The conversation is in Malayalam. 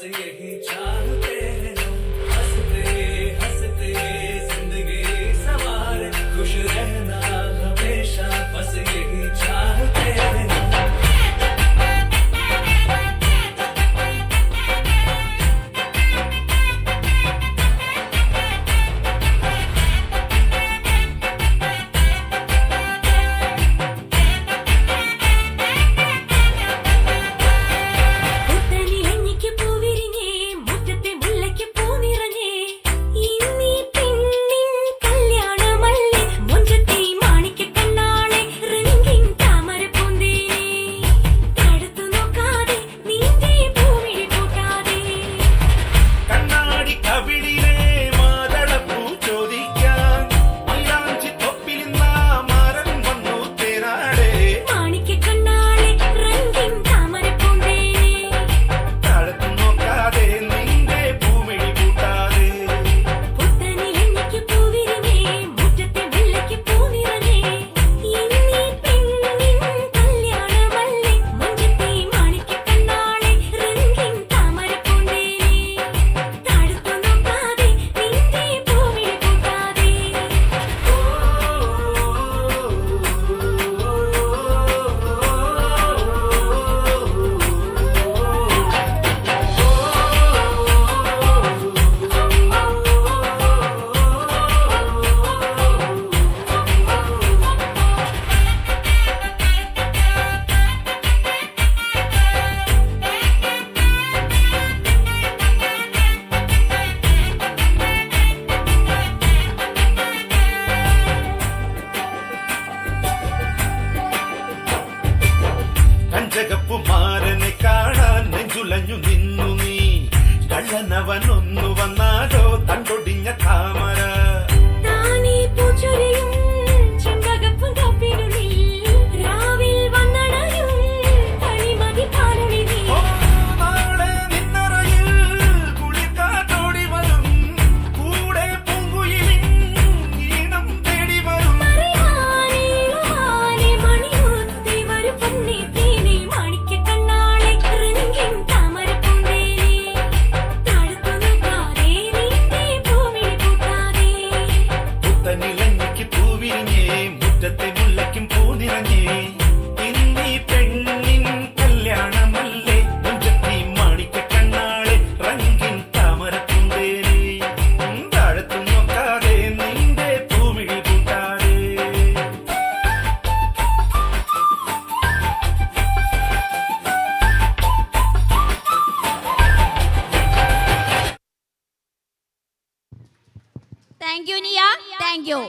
यही चाहते हैं हम, हंसते हंसते जिंदगी सवार, खुश रहना हमेशा, बस यही चाहते हैं हम। കഞ്ചകപ്പുമാരനെ കാണാൻ നെഞ്ചുലഞ്ഞു നിന്നു നീ, കള്ളനവനൊന്നു വന്നാലോ തണ്ടൊടിഞ്ഞ താമര. മുറ്റത്തെ മുല്ലയ്ക്കും പൂനിറങ്ങി, ഇന്നീ പെണ്ണിൻ കല്യാണമല്ലേ, മുഞ്ചത്തി മാണിക്ക കണ്ണാളെ റംഗിൻ താമരപ്പൂന്തേനെ, താഴത്തും നോക്കാതെ നിന്റെ പൂമിഴി കൂട്ടാതെ. താങ്ക് യു നിയ, താങ്ക് യു.